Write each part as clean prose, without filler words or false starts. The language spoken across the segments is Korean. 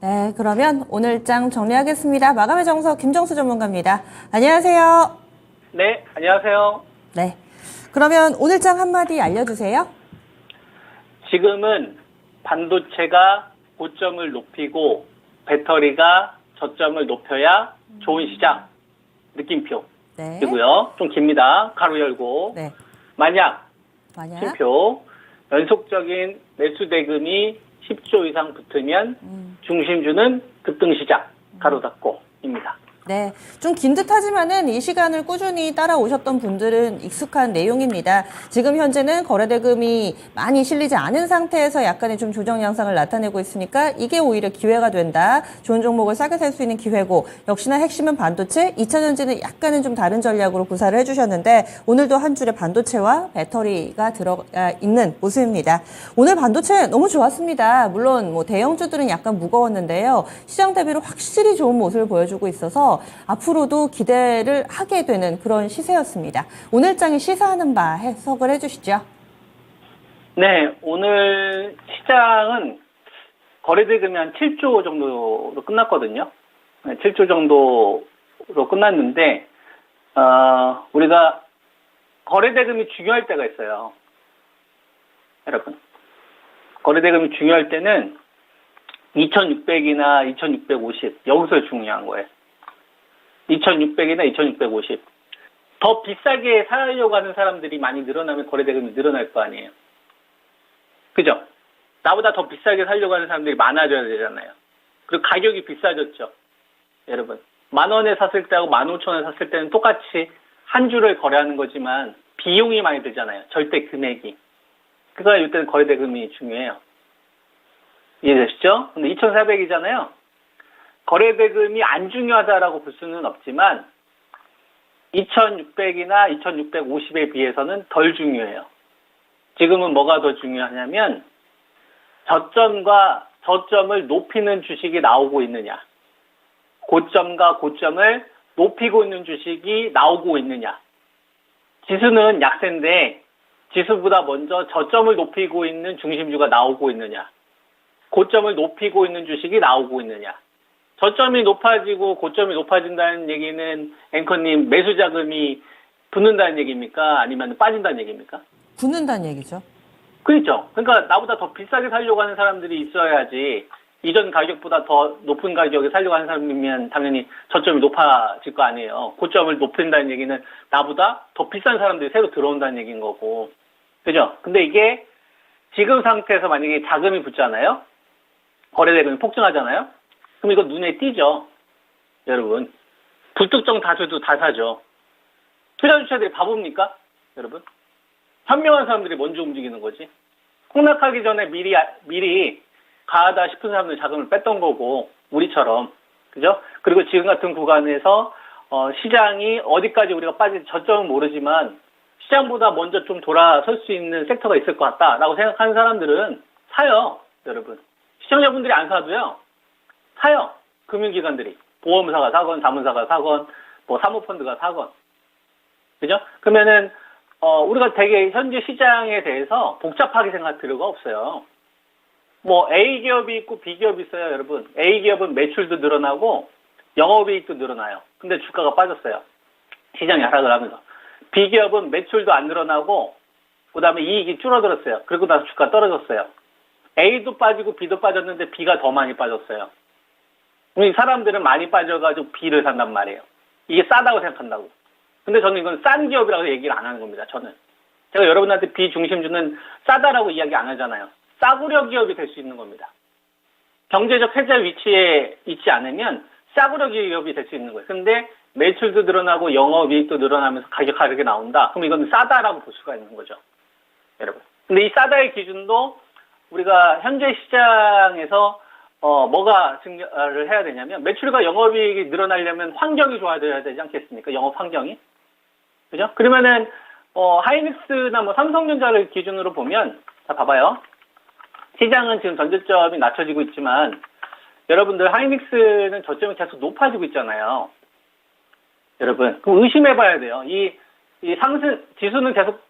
네, 그러면 오늘장 정리하겠습니다. 마감의 정석 김정수 전문가입니다. 안녕하세요. 네, 안녕하세요. 네, 그러면 오늘장 한마디 알려주세요. 지금은 반도체가 고점을 높이고 배터리가 저점을 높여야 좋은 시장 느낌표. 네, 이고요. 좀 깁니다. 가로 열고. 네, 만약 만약 쉼표 연속적인 매수 대금이 10조 이상 붙으면 중심주는 급등시장 가로 닫고입니다. 네, 좀 긴 듯하지만은 이 시간을 꾸준히 따라오셨던 분들은 익숙한 내용입니다. 지금 현재는 거래대금이 많이 실리지 않은 상태에서 약간의 좀 조정 양상을 나타내고 있으니까 이게 오히려 기회가 된다. 좋은 종목을 싸게 살 수 있는 기회고 역시나 핵심은 반도체, 2차전지는 약간은 좀 다른 전략으로 구사를 해주셨는데 오늘도 한 줄에 반도체와 배터리가 들어가 있는 모습입니다. 오늘 반도체 너무 좋았습니다. 물론 뭐 대형주들은 약간 무거웠는데요. 시장 대비로 확실히 좋은 모습을 보여주고 있어서 앞으로도 기대를 하게 되는 그런 시세였습니다. 오늘 장이 시사하는 바 해석을 해주시죠. 네, 오늘 시장은 거래대금이 한 7조 정도로 끝났거든요. 7조 정도로 끝났는데, 우리가 거래대금이 중요할 때가 있어요. 여러분. 거래대금이 중요할 때는 2600이나 2650, 여기서 중요한 거예요. 2600이나 2650. 더 비싸게 사려고 하는 사람들이 많이 늘어나면 거래대금이 늘어날 거 아니에요. 그죠? 나보다 더 비싸게 살려고 하는 사람들이 많아져야 되잖아요. 그리고 가격이 비싸졌죠. 여러분. 10,000원에 샀을 때하고 15,000원에 샀을 때는 똑같이 한 주를 거래하는 거지만 비용이 많이 들잖아요. 절대 금액이. 그러니까 이때는 거래대금이 중요해요. 이해되시죠? 근데 2,400이잖아요. 거래대금이 안 중요하다라고 볼 수는 없지만 2,600이나 2,650에 비해서는 덜 중요해요. 지금은 뭐가 더 중요하냐면 저점과 저점을 높이는 주식이 나오고 있느냐, 고점과 고점을 높이고 있는 주식이 나오고 있느냐. 지수는 약세인데 지수보다 먼저 저점을 높이고 있는 중심주가 나오고 있느냐, 고점을 높이고 있는 주식이 나오고 있느냐. 저점이 높아지고 고점이 높아진다는 얘기는 앵커님 매수 자금이 붙는다는 얘기입니까? 아니면 빠진다는 얘기입니까? 붙는다는 얘기죠. 그렇죠. 그러니까 나보다 더 비싸게 살려고 하는 사람들이 있어야지 이전 가격보다 더 높은 가격에 살려고 하는 사람이면 당연히 저점이 높아질 거 아니에요. 고점을 높인다는 얘기는 나보다 더 비싼 사람들이 새로 들어온다는 얘기인 거고. 그죠? 근데 이게 지금 상태에서 만약에 자금이 붙잖아요. 거래대금이 폭증하잖아요. 그럼 이거 눈에 띄죠. 여러분. 불특정 다수도 다 사죠. 투자주체들이 바보입니까? 여러분. 현명한 사람들이 먼저 움직이는 거지. 폭락하기 전에 미리 가하다 싶은 사람들 자금을 뺐던 거고, 우리처럼. 그죠? 그리고 지금 같은 구간에서, 시장이 어디까지 우리가 빠질지 저점은 모르지만, 시장보다 먼저 좀 돌아설 수 있는 섹터가 있을 것 같다라고 생각하는 사람들은 사요. 여러분. 시청자분들이 안 사도요. 사요. 금융기관들이. 보험사가 사건, 자문사가 사건, 뭐 사모펀드가 사건. 그죠? 그러면은, 우리가 되게 현재 시장에 대해서 복잡하게 생각할 필요가 없어요. 뭐, A기업이 있고 B기업이 있어요, 여러분. A기업은 매출도 늘어나고, 영업이익도 늘어나요. 근데 주가가 빠졌어요. 시장이 하락을 하면서. B기업은 매출도 안 늘어나고, 그 다음에 이익이 줄어들었어요. 그리고 나서 주가 떨어졌어요. A도 빠지고 B도 빠졌는데 B가 더 많이 빠졌어요. 이 사람들은 많이 빠져가지고 B를 산단 말이에요. 이게 싸다고 생각한다고. 근데 저는 이건 싼 기업이라고 얘기를 안 하는 겁니다. 저는. 제가 여러분한테 비중심주는 싸다라고 이야기 안 하잖아요. 싸구려 기업이 될 수 있는 겁니다. 경제적 해자 위치에 있지 않으면 싸구려 기업이 될 수 있는 거예요. 근데 매출도 늘어나고 영업이익도 늘어나면서 가격 하락이 나온다. 그럼 이건 싸다라고 볼 수가 있는 거죠. 여러분. 근데 이 싸다의 기준도 우리가 현재 시장에서 뭐가 증가를 해야 되냐면 매출과 영업이익이 늘어나려면 환경이 좋아져야 되지 않겠습니까? 영업 환경이. 그죠? 그러면은 하이닉스나 뭐 삼성전자를 기준으로 보면 자 봐봐요. 시장은 지금 전저점이 낮춰지고 있지만 여러분들 하이닉스는 저점이 계속 높아지고 있잖아요. 여러분, 그럼 의심해 봐야 돼요. 이 상승 지수는 계속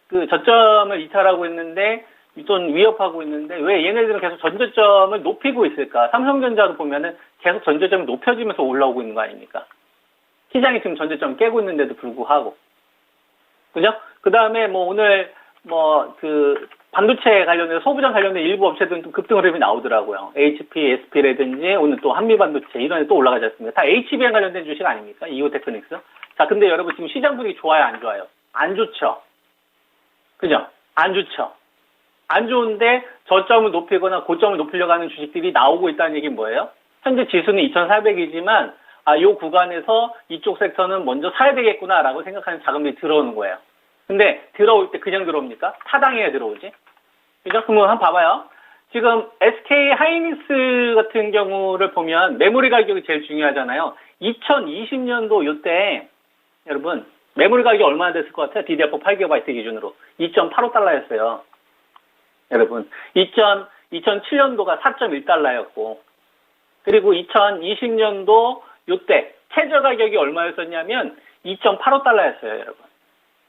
그 저점을 이탈하고 있는데 좀 위협하고 있는데 왜 얘네들은 계속 전저점을 높이고 있을까? 삼성전자도 보면은 계속 전저점이 높여지면서 올라오고 있는 거 아닙니까? 시장이 지금 전저점 깨고 있는데도 불구하고. 그죠? 그 다음에 뭐 오늘 뭐 그 반도체 관련해서 소부장 관련된 일부 업체들은 또 급등 흐름이 나오더라고요. HP, SP라든지 오늘 또 한미반도체 이런 애 또 올라가지 않습니까? 다 HBM 관련된 주식 아닙니까? 이오테크닉스. 자, 근데 여러분 지금 시장 분위기 좋아요, 안 좋아요? 안 좋죠? 그죠? 안 좋죠? 안 좋은데 저점을 높이거나 고점을 높이려고 하는 주식들이 나오고 있다는 얘기는 뭐예요? 현재 지수는 2,400이지만 요 구간에서 이쪽 섹터는 먼저 사야 되겠구나라고 생각하는 자금들이 들어오는 거예요. 근데 들어올 때 그냥 들어옵니까? 타당해야 들어오지. 그죠? 그러면 한번 봐봐요. 지금 SK 하이닉스 같은 경우를 보면 메모리 가격이 제일 중요하잖아요. 2020년도 요때 여러분 메모리 가격이 얼마나 됐을 것 같아요? DDR4 8GB 기준으로 2.85달러였어요. 여러분 2007년도가 4.1달러였고 그리고 2020년도 요때 최저 가격이 얼마였었냐면 2.85달러였어요, 여러분.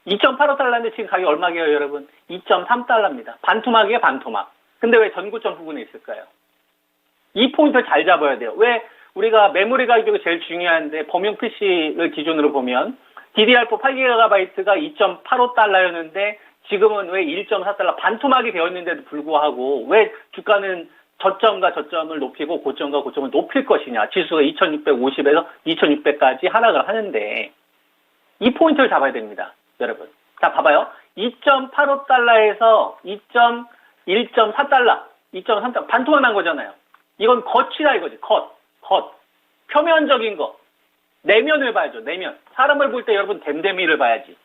2.85달러인데 지금 가격이 얼마게요, 여러분? 2.3달러입니다. 반토막이에요, 반토막. 근데 왜 전고점 부분에 있을까요? 이 포인트를 잘 잡아야 돼요. 왜 우리가 메모리 가격이 제일 중요한데 범용 PC를 기준으로 보면 DDR4 8GB가 2.85달러였는데 지금은 왜 1.4달러 반토막이 되어 있는데도 불구하고 왜 주가는 저점과 저점을 높이고 고점과 고점을 높일 것이냐. 지수가 2650에서 2600까지 하락을 하는데 이 포인트를 잡아야 됩니다. 여러분. 자, 봐봐요. 2.85달러에서 1.4달러, 2.3달러 반토막 난 거잖아요. 이건 겉이다 이거지. 겉. 표면적인 거. 내면을 봐야죠. 내면. 사람을 볼 때 여러분 댐댐이를 봐야지.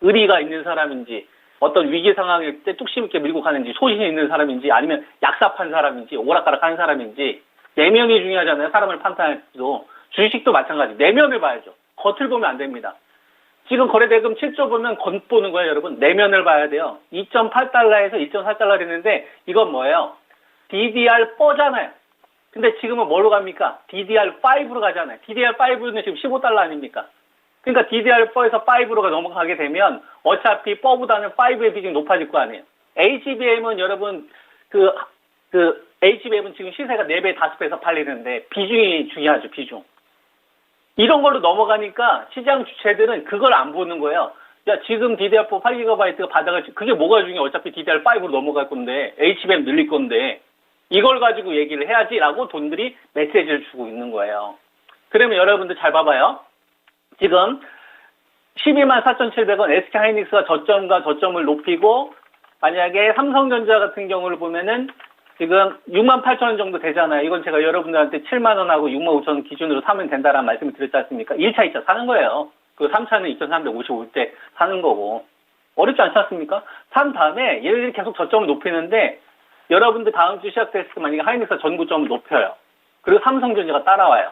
의리가 있는 사람인지 어떤 위기 상황일 때 뚝심 있게 밀고 가는지 소신이 있는 사람인지 아니면 약삽한 사람인지 오락가락한 사람인지 내면이 중요하잖아요. 사람을 판단할 때도. 주식도 마찬가지. 내면을 봐야죠. 겉을 보면 안 됩니다. 지금 거래대금 7조 보면 겉 보는 거예요, 여러분. 내면을 봐야 돼요. 2.8달러에서 2.4달러 했는데 이건 뭐예요? DDR4잖아요. 근데 지금은 뭐로 갑니까? DDR5로 가잖아요. DDR5는 지금 15달러 아닙니까? 그러니까 DDR4에서 5로 넘어가게 되면 어차피 4보다는 5의 비중이 높아질 거 아니에요. HBM은 여러분 HBM은 지금 시세가 4배, 5배에서 팔리는데 비중이 중요하죠, 비중. 이런 걸로 넘어가니까 시장 주체들은 그걸 안 보는 거예요. 야, 지금 DDR4 8GB가 바닥을, 그게 뭐가 중요해? 어차피 DDR5로 넘어갈 건데, HBM 늘릴 건데, 이걸 가지고 얘기를 해야지라고 돈들이 메시지를 주고 있는 거예요. 그러면 여러분들 잘 봐봐요. 지금 124,700원 SK 하이닉스가 저점과 저점을 높이고, 만약에 삼성전자 같은 경우를 보면은 지금 68,000원 정도 되잖아요. 이건 제가 여러분들한테 7만원하고 65,000원 기준으로 사면 된다라는 말씀을 드렸지 않습니까? 1차, 2차 사는 거예요. 그 3차는 2,355때 사는 거고. 어렵지 않지 않습니까? 산 다음에 얘네들이 계속 저점을 높이는데 여러분들 다음 주 시작됐을 때 만약에 하이닉스가 전고점을 높여요. 그리고 삼성전자가 따라와요.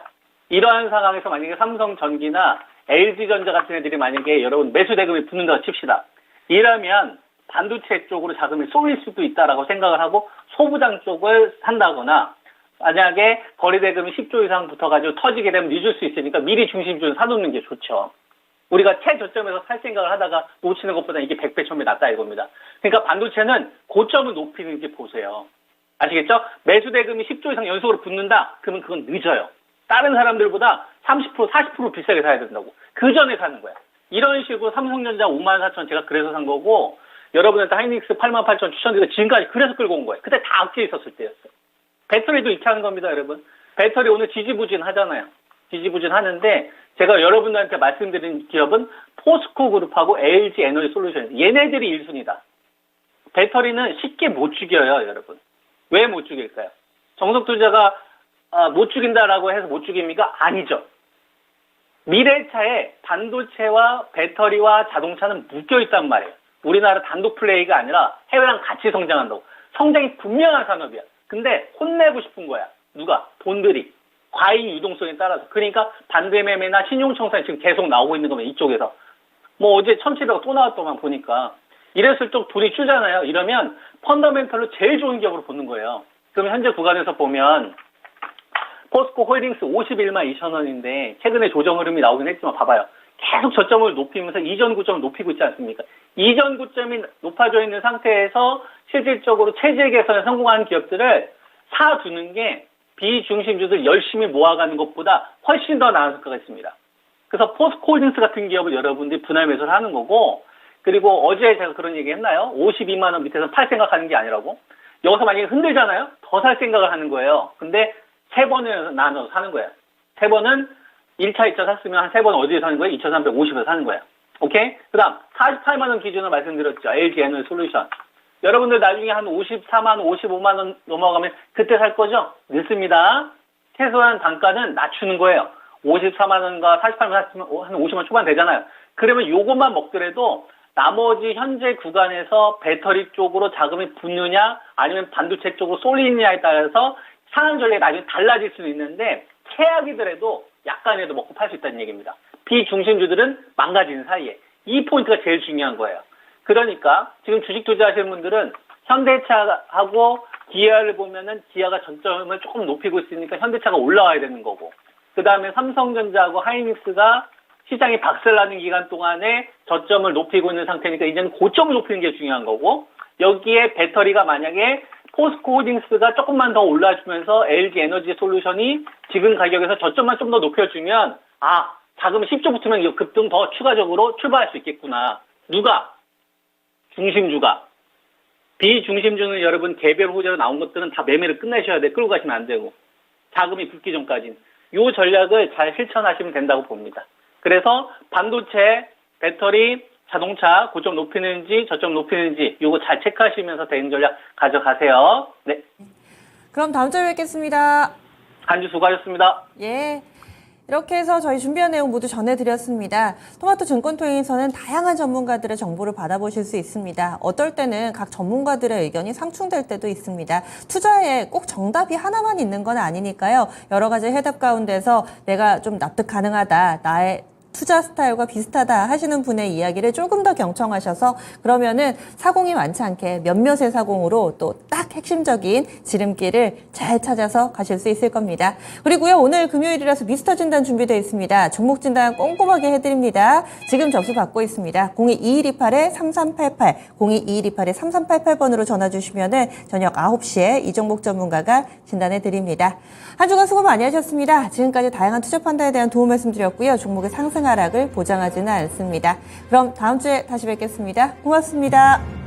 이러한 상황에서 만약에 삼성전기나 LG전자 같은 애들이 만약에 여러분 매수 대금이 붙는다고 칩시다. 이러면 반도체 쪽으로 자금이 쏠릴 수도 있다라고 생각을 하고 소부장 쪽을 산다거나 만약에 거래대금이 10조 이상 붙어가지고 터지게 되면 늦을 수 있으니까 미리 중심주를 사놓는 게 좋죠. 우리가 최저점에서 살 생각을 하다가 놓치는 것보다 이게 100배, 1000배 낫다 이겁니다. 그러니까 반도체는 고점을 높이는지 보세요. 아시겠죠? 매수 대금이 10조 이상 연속으로 붙는다? 그러면 그건 늦어요. 다른 사람들보다 30%, 40% 비싸게 사야 된다고. 그 전에 사는 거야. 이런 식으로 삼성전자 54,000 제가 그래서 산 거고 여러분한테 하이닉스 88,000 추천드리고 지금까지 그래서 끌고 온 거예요. 그때 다 악재에 있었을 때였어요. 배터리도 이렇게 하는 겁니다, 여러분. 배터리 오늘 지지부진 하잖아요. 지지부진 하는데 제가 여러분들한테 말씀드린 기업은 포스코 그룹하고 LG 에너지 솔루션. 얘네들이 1순위다. 배터리는 쉽게 못 죽여요, 여러분. 왜 못 죽일까요? 정석투자가 못 죽인다라고 해서 못 죽입니까? 아니죠. 미래차에 반도체와 배터리와 자동차는 묶여있단 말이에요. 우리나라 단독 플레이가 아니라 해외랑 같이 성장한다고. 성장이 분명한 산업이야. 근데 혼내고 싶은 거야. 누가? 돈들이. 과잉 유동성에 따라서. 그러니까 반대매매나 신용청산이 지금 계속 나오고 있는 거면 이쪽에서. 뭐 어제 1,700원 또 나왔더만 보니까. 이랬을 때 돈이 줄잖아요. 이러면 펀더멘털로 제일 좋은 기업으로 보는 거예요. 그럼 현재 구간에서 보면 포스코 홀딩스 51만 2천원인데 최근에 조정 흐름이 나오긴 했지만 봐봐요. 계속 저점을 높이면서 이전 고점을 높이고 있지 않습니까? 이전 고점이 높아져 있는 상태에서 실질적으로 체질 개선에 성공한 기업들을 사두는 게 비중심주들 열심히 모아가는 것보다 훨씬 더 나은 성과가 있습니다. 그래서 포스코홀딩스 같은 기업을 여러분들이 분할 매수를 하는 거고, 그리고 어제 제가 그런 얘기 했나요? 52만 원 밑에서 팔 생각하는 게 아니라고. 여기서 만약에 흔들잖아요? 더 살 생각을 하는 거예요. 근데 3번을 나눠서 사는 거예요. 3번은 1차, 2차 샀으면 한 3번 어디에 사는 거예요? 2,350에서 사는 거예요. 오케이? 그 다음 48만 원 기준으로 말씀드렸죠. LG 에너지 솔루션. 여러분들 나중에 한 54만 원, 55만 원 넘어가면 그때 살 거죠? 늦습니다. 최소한 단가는 낮추는 거예요. 54만 원과 48만 원 샀으면 한 50만 초반 되잖아요. 그러면 요것만 먹더라도 나머지 현재 구간에서 배터리 쪽으로 자금이 붙느냐 아니면 반도체 쪽으로 쏠리느냐에 따라서 상황 전략이 나중에 달라질 수는 있는데 최악이더라도 약간이라도 먹고 팔 수 있다는 얘기입니다. 비중심주들은 망가지는 사이에. 이 포인트가 제일 중요한 거예요. 그러니까 지금 주식 투자하시는 분들은 현대차하고 기아를 보면은 기아가 전점을 조금 높이고 있으니까 현대차가 올라와야 되는 거고, 그 다음에 삼성전자하고 하이닉스가 시장이 박살나는 기간 동안에 저점을 높이고 있는 상태니까 이제는 고점을 높이는 게 중요한 거고, 여기에 배터리가 만약에 포스코홀딩스가 조금만 더 올라주면서 LG 에너지 솔루션이 지금 가격에서 저점만 좀 더 높여주면 자금이 10조 붙으면 이 급등 더 추가적으로 출발할 수 있겠구나. 누가? 중심주가. 비중심주는 여러분 개별 호재로 나온 것들은 다 매매를 끝내셔야 돼. 끌고 가시면 안 되고. 자금이 붙기 전까지는. 이 전략을 잘 실천하시면 된다고 봅니다. 그래서 반도체, 배터리, 자동차 고점 높이는지 저점 높이는지 요거 잘 체크하시면서 대응 전략 가져가세요. 네. 그럼 다음 주에 뵙겠습니다. 한 주 수고하셨습니다. 예. 이렇게 해서 저희 준비한 내용 모두 전해드렸습니다. 토마토 증권통행에서는 다양한 전문가들의 정보를 받아보실 수 있습니다. 어떨 때는 각 전문가들의 의견이 상충될 때도 있습니다. 투자에 꼭 정답이 하나만 있는 건 아니니까요. 여러 가지 해답 가운데서 내가 좀 납득 가능하다, 나의 투자 스타일과 비슷하다 하시는 분의 이야기를 조금 더 경청하셔서 그러면은 사공이 많지 않게 몇몇의 사공으로 또 딱 핵심적인 지름길을 잘 찾아서 가실 수 있을 겁니다. 그리고요, 오늘 금요일이라서 미스터 진단 준비되어 있습니다. 종목 진단 꼼꼼하게 해드립니다. 지금 접수 받고 있습니다. 02-2128-3388, 02-2128-3388번으로 전화 주시면은 저녁 9시에 이 종목 전문가가 진단해 드립니다. 한 주간 수고 많이 하셨습니다. 지금까지 다양한 투자 판단에 대한 도움 말씀드렸고요. 종목의 상승 하락을 보장하지는 않습니다. 그럼 다음 주에 다시 뵙겠습니다. 고맙습니다.